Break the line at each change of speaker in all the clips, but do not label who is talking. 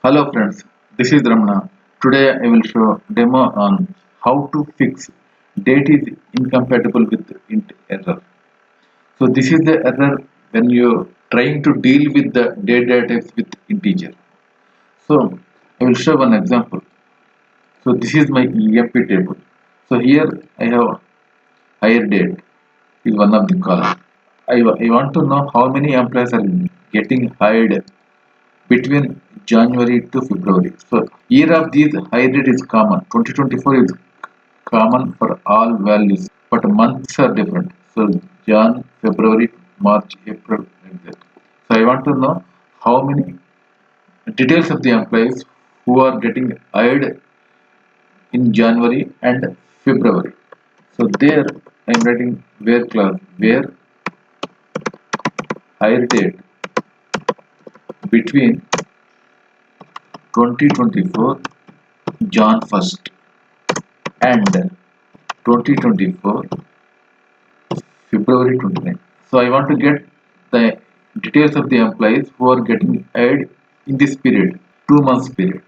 Hello friends, this is Ramana. Today I will show demo on how to fix date is incompatible with int error. So this is the error when you're trying to deal with the data types with integer. So I will show one example. So this is my EMP table. So here I have hire date is one of the column. I want to know how many employees are getting hired between January to February. So year of these hybrid is common. 2024 is common for all values, but months are different. So Jan, February, March, April, like that. So I want to know how many details of the employees who are getting hired in January and February. So there I am writing where clause where hire date between 2024 Jan 1st and 2024 February 29th. So I want to get the details of the employees who are getting hired in this period, 2 months period.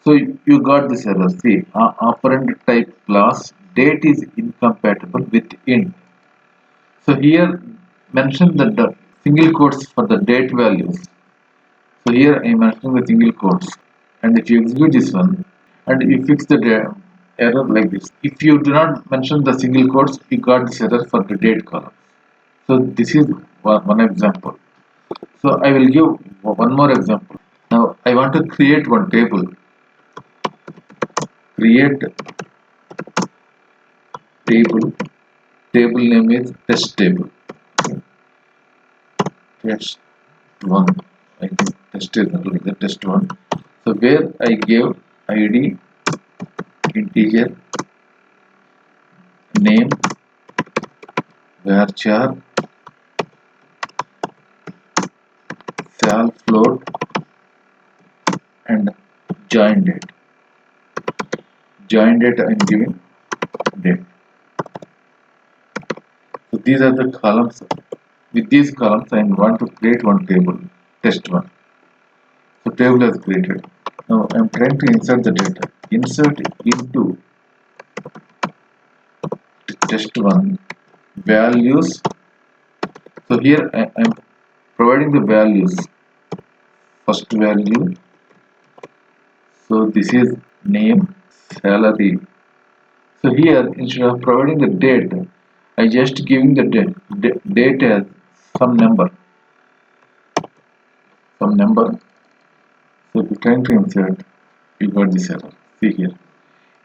So you got this error. See, operand type class date is incompatible with int. So here mention the single quotes for the date values. So here I am mentioning the single quotes, and if you execute this one and you fix the error like this, if you do not mention the single quotes, you got this error for the date column. So this is one example. So I will give one more example. Now I want to create one table. Create table. Table name is test table. Test one. I think test is like the test one. So where I give ID, integer, name, varchar, sal float, and join date. Join date I am giving date. So these are the columns. With these columns I want to create one table, test one. So table is created. Now I am trying to insert the data. Insert into test one values. So here I am providing the values. First value. So this is name, salary. So here instead of providing the date, I just giving the date as some number. Some number. So if you're trying to insert, you got this error. See here.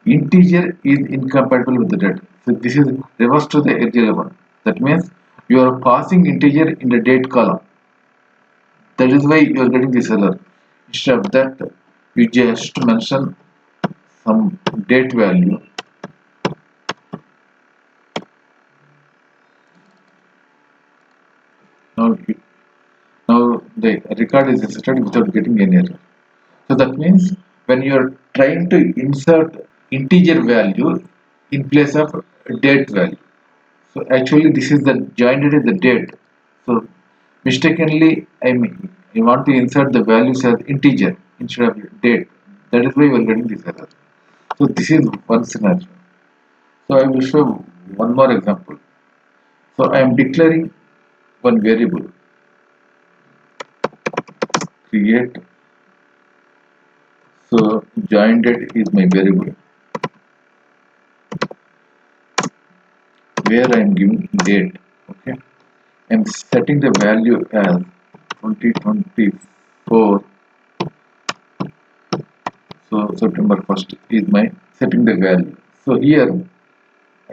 Integer is incompatible with the date. So this is reverse to the earlier one. That means you are passing integer in the date column. That is why you are getting this error. Instead of that, you just mention some date value. Now, now the record is inserted without getting any error. So that means when you are trying to insert integer value in place of date value. So actually this is the joined is the date. So mistakenly I want to insert the values as integer instead of date. That is why you are getting this error. So this is one scenario. So I will show one more example. So I am declaring one variable create. So join date is my variable where I am giving date. Okay, I am setting the value as 2024. So September 1st is my setting the value. So here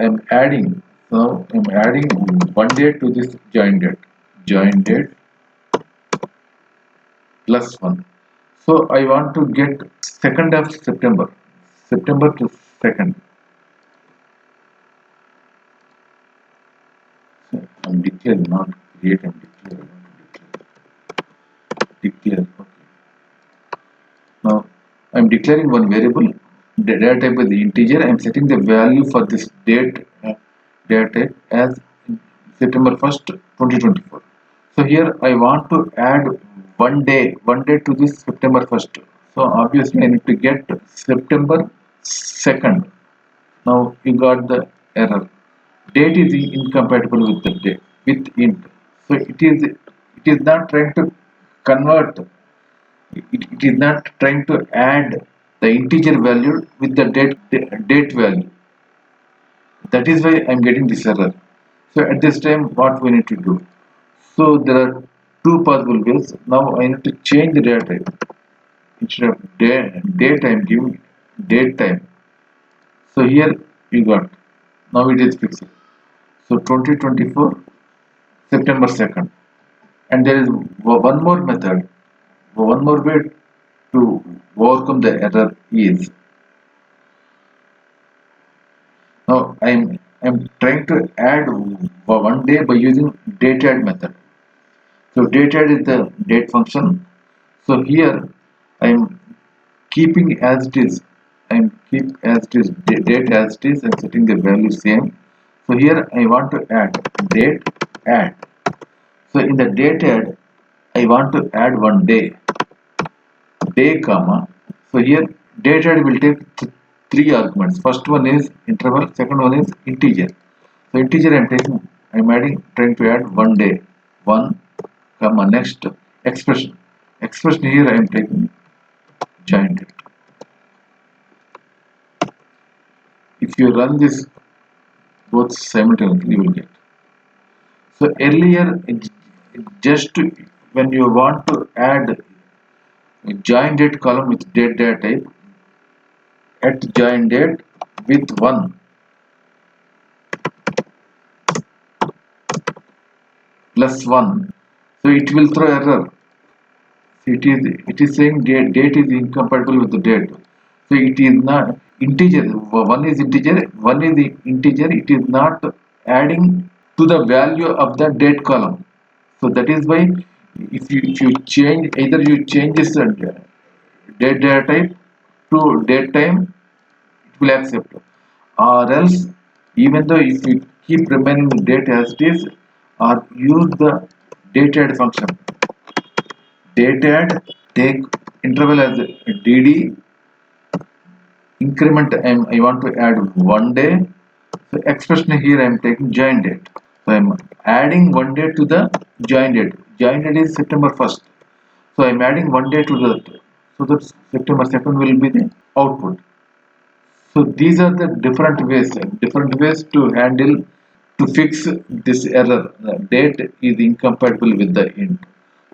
I am adding. So I am adding one date to this join date. Join date plus one. So I want to get 2nd of September. September to 2nd. So I'm declaring, not create, I'm declaring. Declare. Okay. Now I'm declaring one variable. The data type is the integer. I'm setting the value for this date data type as September 1st, 2024. So here I want to add one day to this September 1st. So obviously I need to get September 2nd. Now you got the error. Date is incompatible with the date with int. So it is not trying to convert. It is not trying to add the integer value with the date value. That is why I'm getting this error. So at this time, what we need to do? So there are two possible ways. Now I need to change the data type. Instead of date, I'm giving date time. So here you got. Now it is fixed. So 2024 September 2nd. And there is one more method. One more way to overcome the error is now I'm trying to add one day by using date add method. So date add is the date function. So here I'm keeping as it is. I'm keep as it is date as it is and setting the value same. So here I want to add date add. So in the date add I want to add one day comma. So here date add will take three arguments. First one is interval, second one is integer. So integer I'm adding trying to add one day. One comma next expression. Expression here I am taking giant. If you run this both simultaneously you will get. So earlier just when you want to add a join date column with date data type at join date with 1 plus 1, so it will throw error. So it is saying date is incompatible with the date. So it is not integer. One is integer, one is the integer. It is not adding to the value of the date column. So that is why if you change, either you change this date data type to date time, it will accept, or else even though if you keep remaining the date as it is, or use the date add function. Date add, take interval as dd, increment I want to add one day. So expression here I am taking join date. So I am adding one day to the join date. Join date is September 1st. So I am adding one day to that. So that September 2nd will be the output. So these are the different ways to handle, to fix this error. The date is incompatible with the int.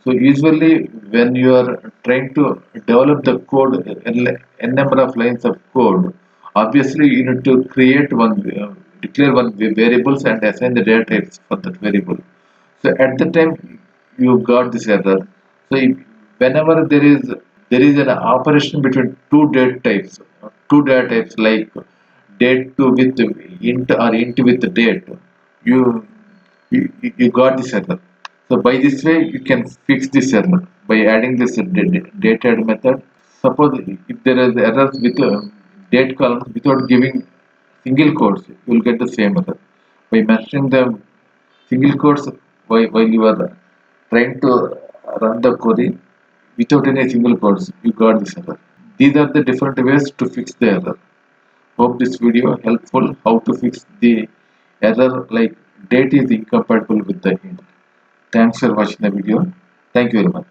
So usually when you are trying to develop the code, n number of lines of code, obviously you need to create one, declare one variables and assign the data types for that variable. So at the time you got this error. So whenever there is an operation between two data types like date to with int or int with date, you you got this error. So by this way you can fix this error by adding this date add method. Suppose if there is errors with date columns without giving single quotes, you will get the same error. By mentioning the single quotes while you are trying to run the query without any single quotes, you got this error. These are the different ways to fix the error. Hope this video helpful how to fix the error like date is incompatible with the int. Thanks for watching the video. Thank you very much.